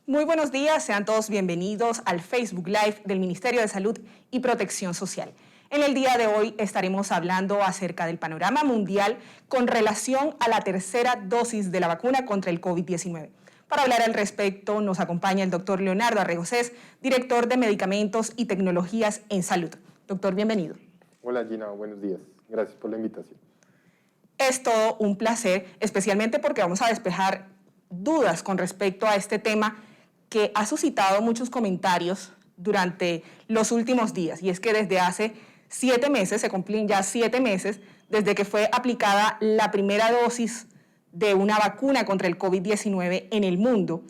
Muy buenos días, sean todos bienvenidos al Facebook Live del Ministerio de Salud y Protección Social. En el día de hoy estaremos hablando acerca del panorama mundial con relación a la tercera dosis de la vacuna contra el COVID-19. Para hablar al respecto nos acompaña el doctor Leonardo Arregocés, director de Medicamentos y Tecnologías en Salud. Doctor, bienvenido. Hola Gina, buenos días. Gracias por la invitación. Es todo un placer, especialmente porque vamos a despejar dudas con respecto a este tema que ha suscitado muchos comentarios durante los últimos días. Y es que desde hace 7 meses, se cumplen ya 7 meses, desde que fue aplicada la primera dosis de una vacuna contra el COVID-19 en el mundo.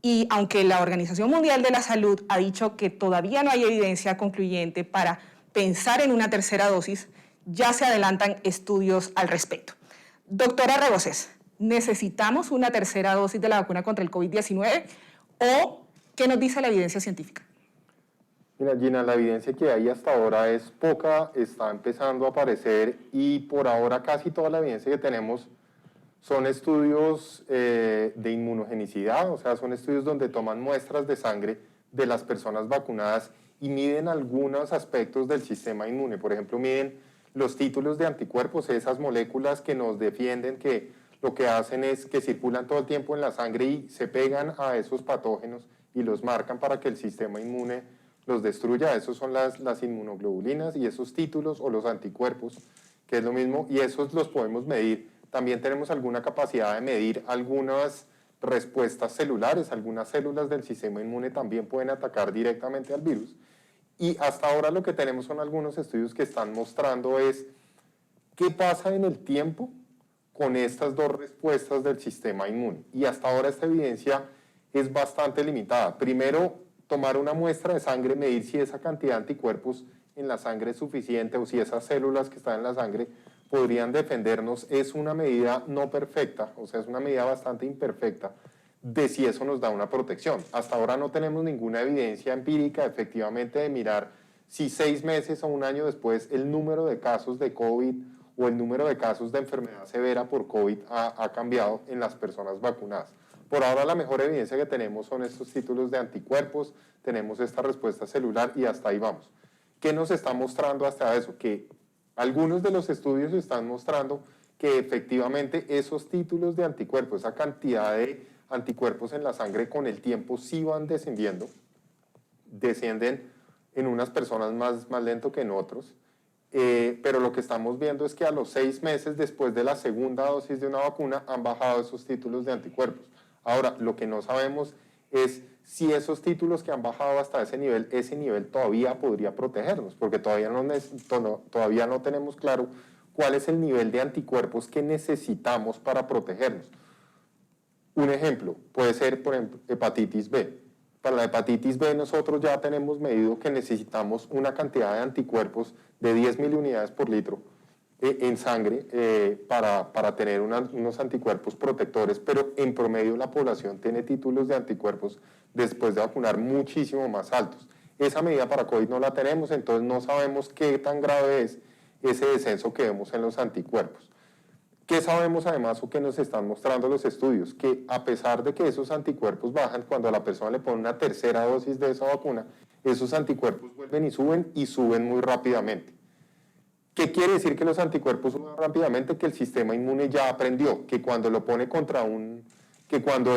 Y aunque la Organización Mundial de la Salud ha dicho que todavía no hay evidencia concluyente para pensar en una tercera dosis, ya se adelantan estudios al respecto. Doctora Arregocés, ¿necesitamos una tercera dosis de la vacuna contra el COVID-19 o qué nos dice la evidencia científica? Mira, Gina, la evidencia que hay hasta ahora es poca, está empezando a aparecer y por ahora casi toda la evidencia que tenemos son estudios de inmunogenicidad, o sea, son estudios donde toman muestras de sangre de las personas vacunadas y miden algunos aspectos del sistema inmune. Por ejemplo, miden los títulos de anticuerpos, esas moléculas que nos defienden, que lo que hacen es que circulan todo el tiempo en la sangre y se pegan a esos patógenos y los marcan para que el sistema inmune los destruya. Esos son las inmunoglobulinas y esos títulos o los anticuerpos, que es lo mismo, y esos los podemos medir. También tenemos alguna capacidad de medir algunas respuestas celulares, algunas células del sistema inmune también pueden atacar directamente al virus. Y hasta ahora lo que tenemos son algunos estudios que están mostrando es qué pasa en el tiempo con estas dos respuestas del sistema inmune. Y hasta ahora esta evidencia es bastante limitada. Primero, tomar una muestra de sangre, medir si esa cantidad de anticuerpos en la sangre es suficiente o si esas células que están en la sangre podrían defendernos, es una medida no perfecta, o sea, es una medida bastante imperfecta de si eso nos da una protección. Hasta ahora no tenemos ninguna evidencia empírica efectivamente de mirar si 6 meses o un año después el número de casos de COVID o el número de casos de enfermedad severa por COVID ha cambiado en las personas vacunadas. Por ahora la mejor evidencia que tenemos son estos títulos de anticuerpos, tenemos esta respuesta celular y hasta ahí vamos. ¿Qué nos está mostrando hasta eso? Que algunos de los estudios están mostrando que efectivamente esos títulos de anticuerpos, esa cantidad de anticuerpos en la sangre con el tiempo sí van descendiendo, descienden en unas personas más lento que en otros, pero lo que estamos viendo es que a los 6 meses después de la segunda dosis de una vacuna han bajado esos títulos de anticuerpos. Ahora, lo que no sabemos es si esos títulos que han bajado hasta ese nivel todavía podría protegernos, porque todavía no tenemos claro cuál es el nivel de anticuerpos que necesitamos para protegernos. Un ejemplo puede ser, por ejemplo, hepatitis B. Para la hepatitis B nosotros ya tenemos medido que necesitamos una cantidad de anticuerpos de 10 miliunidades por litro en sangre para tener unos anticuerpos protectores, pero en promedio la población tiene títulos de anticuerpos después de vacunar muchísimo más altos. Esa medida para COVID no la tenemos, entonces no sabemos qué tan grave es ese descenso que vemos en los anticuerpos. ¿Qué sabemos además o qué nos están mostrando los estudios? Que a pesar de que esos anticuerpos bajan, cuando a la persona le ponen una tercera dosis de esa vacuna, esos anticuerpos vuelven y suben muy rápidamente. ¿Qué quiere decir que los anticuerpos suben rápidamente? Que el sistema inmune ya aprendió que cuando lo pone contra que cuando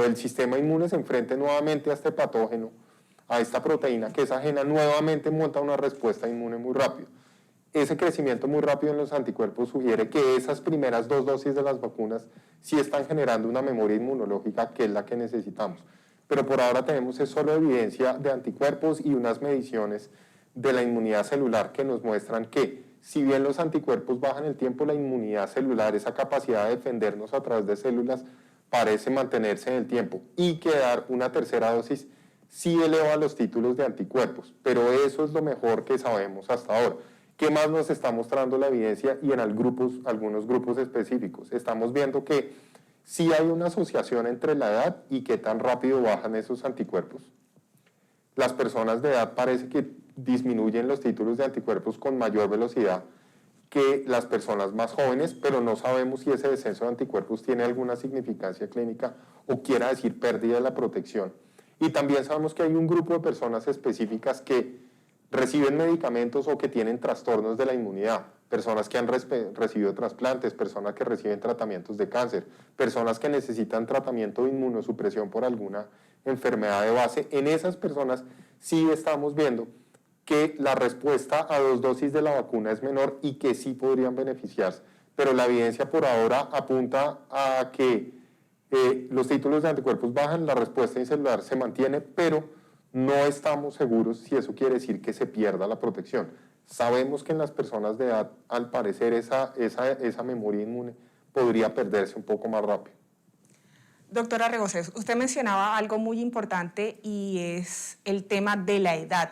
el sistema inmune se enfrente nuevamente a este patógeno, a esta proteína que es ajena, nuevamente monta una respuesta inmune muy rápido. Ese crecimiento muy rápido en los anticuerpos sugiere que esas primeras 2 dosis de las vacunas sí están generando una memoria inmunológica que es la que necesitamos. Pero por ahora tenemos solo evidencia de anticuerpos y unas mediciones de la inmunidad celular que nos muestran que si bien los anticuerpos bajan el tiempo, la inmunidad celular, esa capacidad de defendernos a través de células, parece mantenerse en el tiempo y que dar una tercera dosis sí eleva los títulos de anticuerpos, pero eso es lo mejor que sabemos hasta ahora. ¿Qué más nos está mostrando la evidencia y en algunos grupos específicos? Estamos viendo que sí hay una asociación entre la edad y qué tan rápido bajan esos anticuerpos. Las personas de edad parece que disminuyen los títulos de anticuerpos con mayor velocidad que las personas más jóvenes, pero no sabemos si ese descenso de anticuerpos tiene alguna significancia clínica o quiera decir pérdida de la protección. Y también sabemos que hay un grupo de personas específicas que reciben medicamentos o que tienen trastornos de la inmunidad, personas que han recibido trasplantes, personas que reciben tratamientos de cáncer, personas que necesitan tratamiento de inmunosupresión por alguna enfermedad de base. En esas personas sí estamos viendo que la respuesta a 2 dosis de la vacuna es menor y que sí podrían beneficiarse. Pero la evidencia por ahora apunta a que los títulos de anticuerpos bajan, la respuesta incelular se mantiene, pero no estamos seguros si eso quiere decir que se pierda la protección. Sabemos que en las personas de edad, al parecer, esa memoria inmune podría perderse un poco más rápido. Doctora Regocés, usted mencionaba algo muy importante y es el tema de la edad.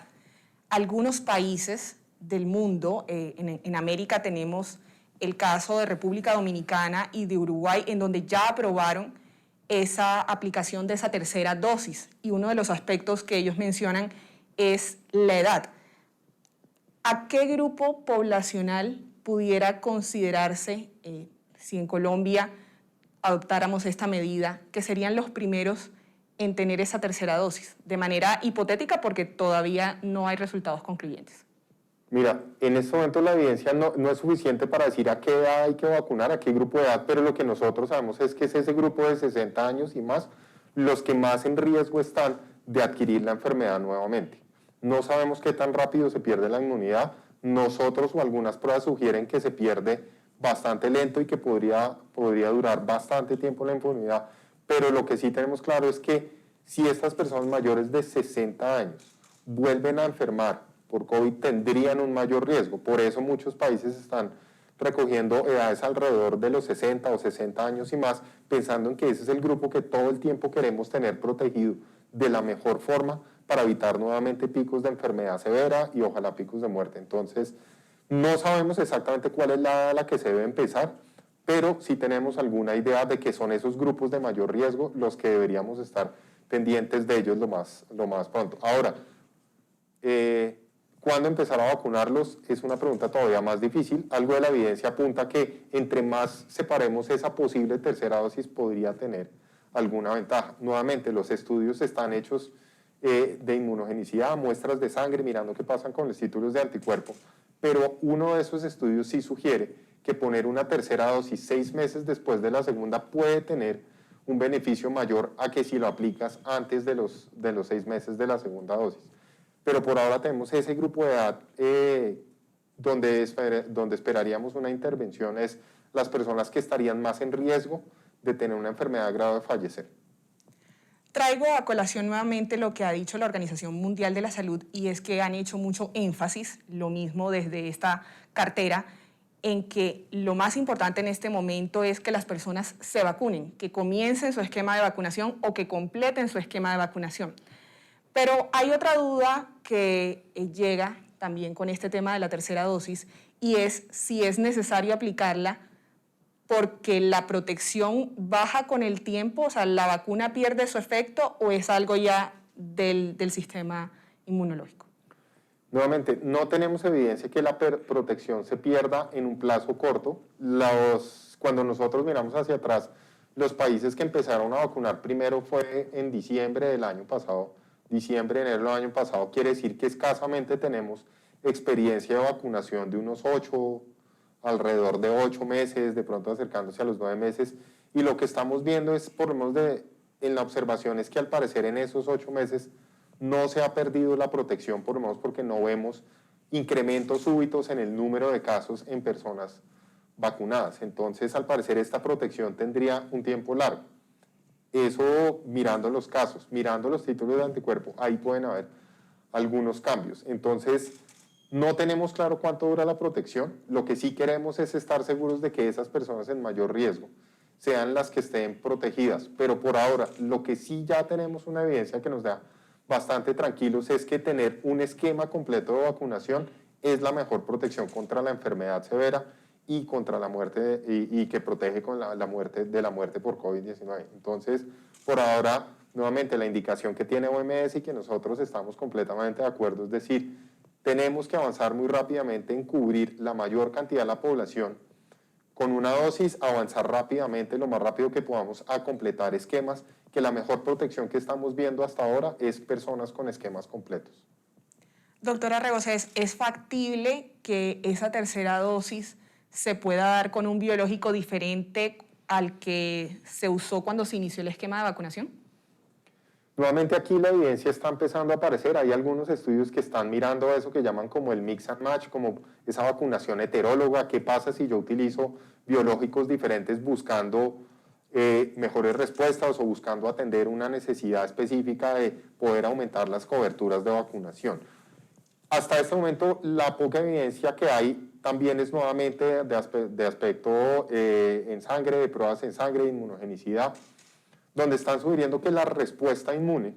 Algunos países del mundo, en América tenemos el caso de República Dominicana y de Uruguay, en donde ya aprobaron esa aplicación de esa tercera dosis. Y uno de los aspectos que ellos mencionan es la edad. ¿A qué grupo poblacional pudiera considerarse, si en Colombia adoptáramos esta medida, que serían los primeros en tener esa tercera dosis? De manera hipotética, porque todavía no hay resultados concluyentes. Mira, en este momento la evidencia no es suficiente para decir a qué edad hay que vacunar, a qué grupo de edad, pero lo que nosotros sabemos es que es ese grupo de 60 años y más los que más en riesgo están de adquirir la enfermedad nuevamente. No sabemos qué tan rápido se pierde la inmunidad. Nosotros o algunas pruebas sugieren que se pierde bastante lento y que podría durar bastante tiempo la inmunidad, pero lo que sí tenemos claro es que si estas personas mayores de 60 años vuelven a enfermar por COVID, tendrían un mayor riesgo. Por eso muchos países están recogiendo edades alrededor de los 60 o 60 años y más, pensando en que ese es el grupo que todo el tiempo queremos tener protegido de la mejor forma para evitar nuevamente picos de enfermedad severa y ojalá picos de muerte. Entonces, no sabemos exactamente cuál es la edad a la que se debe empezar, pero sí tenemos alguna idea de que son esos grupos de mayor riesgo los que deberíamos estar pendientes de ellos lo más pronto. Ahora, ¿cuándo empezar a vacunarlos? Es una pregunta todavía más difícil. Algo de la evidencia apunta que entre más separemos esa posible tercera dosis podría tener alguna ventaja. Nuevamente, los estudios están hechos de inmunogenicidad, muestras de sangre, mirando qué pasa con los títulos de anticuerpo, pero uno de esos estudios sí sugiere que poner una tercera dosis 6 meses después de la segunda puede tener un beneficio mayor a que si lo aplicas antes de los 6 meses de la segunda dosis. Pero por ahora tenemos ese grupo de edad donde esperaríamos una intervención, es las personas que estarían más en riesgo de tener una enfermedad grave de fallecer. Traigo a colación nuevamente lo que ha dicho la Organización Mundial de la Salud y es que han hecho mucho énfasis, lo mismo desde esta cartera, en que lo más importante en este momento es que las personas se vacunen, que comiencen su esquema de vacunación o que completen su esquema de vacunación. Pero hay otra duda que llega también con este tema de la tercera dosis y es si es necesario aplicarla porque la protección baja con el tiempo, o sea, la vacuna pierde su efecto o es algo ya del sistema inmunológico. Nuevamente, no tenemos evidencia que la protección se pierda en un plazo corto. Cuando nosotros miramos hacia atrás, los países que empezaron a vacunar primero fue en diciembre del año pasado, diciembre, enero del año pasado, quiere decir que escasamente tenemos experiencia de vacunación de unos alrededor de 8 meses, de pronto acercándose a los 9 meses, y lo que estamos viendo es, por lo menos en la observación, es que al parecer en esos 8 meses no se ha perdido la protección, por lo menos porque no vemos incrementos súbitos en el número de casos en personas vacunadas. Entonces, al parecer, esta protección tendría un tiempo largo. Eso mirando los casos, mirando los títulos de anticuerpo, ahí pueden haber algunos cambios. Entonces, no tenemos claro cuánto dura la protección. Lo que sí queremos es estar seguros de que esas personas en mayor riesgo sean las que estén protegidas. Pero por ahora, lo que sí ya tenemos una evidencia que nos da bastante tranquilos es que tener un esquema completo de vacunación es la mejor protección contra la enfermedad severa y contra la muerte y que protege con la muerte por COVID-19. Entonces, por ahora, nuevamente, la indicación que tiene OMS y que nosotros estamos completamente de acuerdo, es decir, tenemos que avanzar muy rápidamente en cubrir la mayor cantidad de la población. Con una dosis, avanzar rápidamente, lo más rápido que podamos, a completar esquemas, que la mejor protección que estamos viendo hasta ahora es personas con esquemas completos. Doctora Regocés, ¿es factible que esa tercera dosis se pueda dar con un biológico diferente al que se usó cuando se inició el esquema de vacunación? Nuevamente aquí la evidencia está empezando a aparecer, hay algunos estudios que están mirando eso que llaman como el mix and match, como esa vacunación heteróloga. ¿Qué pasa si yo utilizo biológicos diferentes buscando mejores respuestas o buscando atender una necesidad específica de poder aumentar las coberturas de vacunación? Hasta este momento la poca evidencia que hay también es nuevamente de aspecto en sangre, de pruebas en sangre, de inmunogenicidad, donde están sugiriendo que la respuesta inmune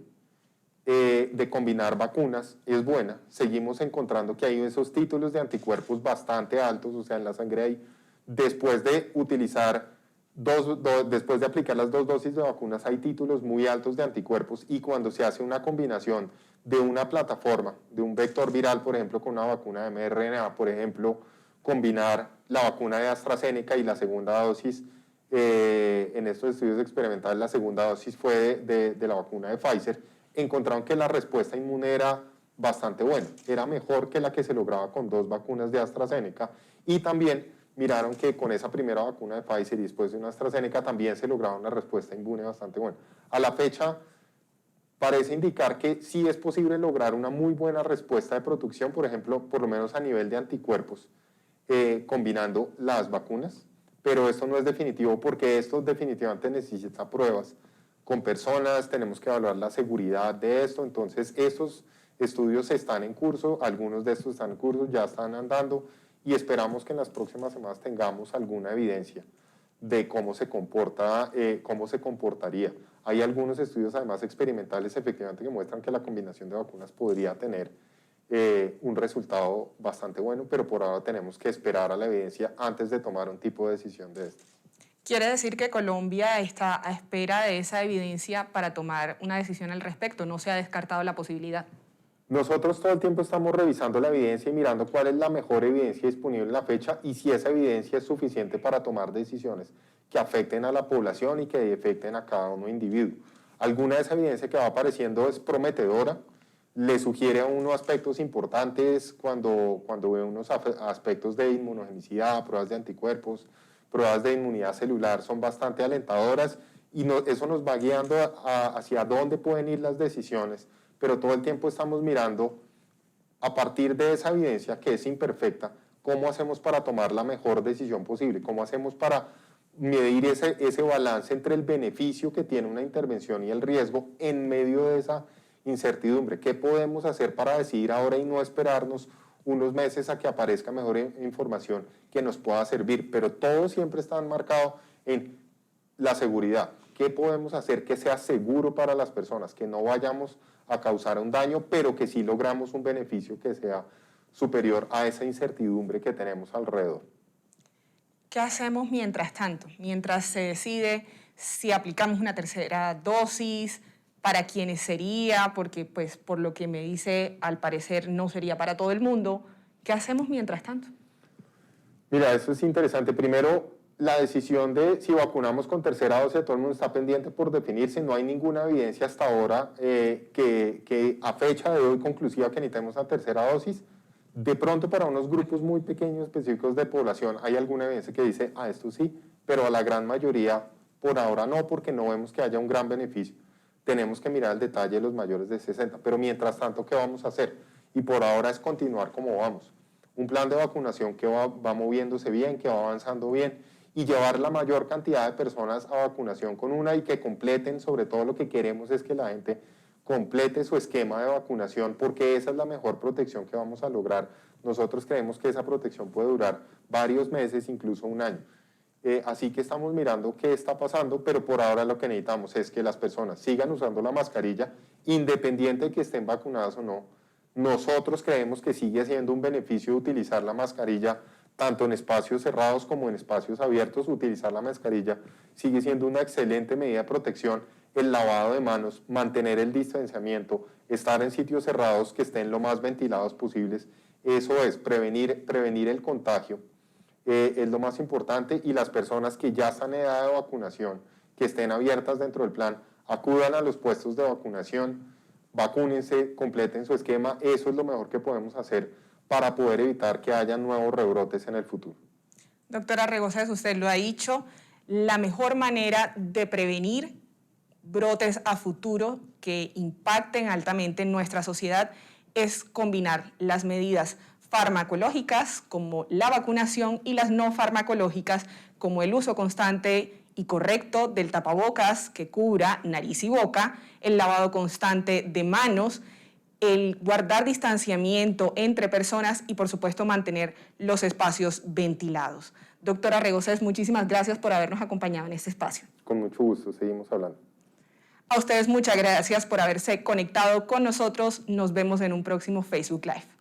de combinar vacunas es buena. Seguimos encontrando que hay esos títulos de anticuerpos bastante altos, o sea, en la sangre hay, después de utilizar después de aplicar las 2 dosis de vacunas, hay títulos muy altos de anticuerpos, y cuando se hace una combinación de una plataforma, de un vector viral, por ejemplo, con una vacuna de mRNA, por ejemplo, combinar la vacuna de AstraZeneca y la segunda dosis, en estos estudios experimentales, la segunda dosis fue de la vacuna de Pfizer, encontraron que la respuesta inmune era bastante buena, era mejor que la que se lograba con 2 vacunas de AstraZeneca, y también miraron que con esa primera vacuna de Pfizer y después de una AstraZeneca también se lograba una respuesta inmune bastante buena. A la fecha parece indicar que sí es posible lograr una muy buena respuesta de protección, por ejemplo, por lo menos a nivel de anticuerpos, combinando las vacunas, pero esto no es definitivo porque esto definitivamente necesita pruebas con personas, tenemos que evaluar la seguridad de esto. Entonces estos estudios están en curso, algunos de estos están en curso, ya están andando, y esperamos que en las próximas semanas tengamos alguna evidencia de cómo se comportaría. Hay algunos estudios además experimentales efectivamente que muestran que la combinación de vacunas podría tener un resultado bastante bueno, pero por ahora tenemos que esperar a la evidencia antes de tomar un tipo de decisión de esto. Quiere decir que Colombia está a espera de esa evidencia para tomar una decisión al respecto. No se ha descartado la posibilidad. Nosotros todo el tiempo estamos revisando la evidencia y mirando cuál es la mejor evidencia disponible en la fecha y si esa evidencia es suficiente para tomar decisiones que afecten a la población y que afecten a cada uno individuo. Alguna de esa evidencia que va apareciendo es prometedora, le sugiere a uno aspectos importantes cuando ve unos aspectos de inmunogenicidad, pruebas de anticuerpos, pruebas de inmunidad celular, son bastante alentadoras, y eso nos va guiando hacia dónde pueden ir las decisiones, pero todo el tiempo estamos mirando a partir de esa evidencia que es imperfecta, cómo hacemos para tomar la mejor decisión posible, cómo hacemos para medir ese balance entre el beneficio que tiene una intervención y el riesgo en medio de esa incertidumbre. ¿Qué podemos hacer para decidir ahora y no esperarnos unos meses a que aparezca mejor información que nos pueda servir? Pero todo siempre está enmarcado en la seguridad. ¿Qué podemos hacer que sea seguro para las personas? Que no vayamos a causar un daño, pero que sí logramos un beneficio que sea superior a esa incertidumbre que tenemos alrededor. ¿Qué hacemos mientras tanto? Mientras se decide si aplicamos una tercera dosis, para quiénes sería, porque pues por lo que me dice, al parecer no sería para todo el mundo. ¿Qué hacemos mientras tanto? Mira, eso es interesante. Primero, la decisión de si vacunamos con tercera dosis, todo el mundo está pendiente por definirse. No hay ninguna evidencia hasta ahora que a fecha de hoy conclusiva que necesitemos una tercera dosis. De pronto, para unos grupos muy pequeños específicos de población hay alguna evidencia que dice, esto sí, pero a la gran mayoría por ahora no, porque no vemos que haya un gran beneficio. Tenemos que mirar el detalle de los mayores de 60, pero mientras tanto, ¿qué vamos a hacer? Y por ahora es continuar como vamos. Un plan de vacunación que va moviéndose bien, que va avanzando bien, y llevar la mayor cantidad de personas a vacunación con una, y que completen. Sobre todo lo que queremos es que la gente complete su esquema de vacunación, porque esa es la mejor protección que vamos a lograr. Nosotros creemos que esa protección puede durar varios meses, incluso un año. Así que estamos mirando qué está pasando, pero por ahora lo que necesitamos es que las personas sigan usando la mascarilla, independiente de que estén vacunadas o no. Nosotros creemos que sigue siendo un beneficio utilizar la mascarilla, tanto en espacios cerrados como en espacios abiertos. Utilizar la mascarilla sigue siendo una excelente medida de protección el lavado de manos, mantener el distanciamiento, estar en sitios cerrados que estén lo más ventilados posibles. Eso es prevenir el contagio, es lo más importante, y las personas que ya están en edad de vacunación, que estén abiertas dentro del plan, acudan a los puestos de vacunación, vacúnense, completen su esquema. Eso es lo mejor que podemos hacer para poder evitar que haya nuevos rebrotes en el futuro. Doctora Regoces, usted lo ha dicho, la mejor manera de prevenir brotes a futuro que impacten altamente en nuestra sociedad es combinar las medidas farmacológicas como la vacunación y las no farmacológicas como el uso constante y correcto del tapabocas que cubra nariz y boca, el lavado constante de manos, el guardar distanciamiento entre personas y, por supuesto, mantener los espacios ventilados. Doctora Regoces, muchísimas gracias por habernos acompañado en este espacio. Con mucho gusto, seguimos hablando. A ustedes muchas gracias por haberse conectado con nosotros. Nos vemos en un próximo Facebook Live.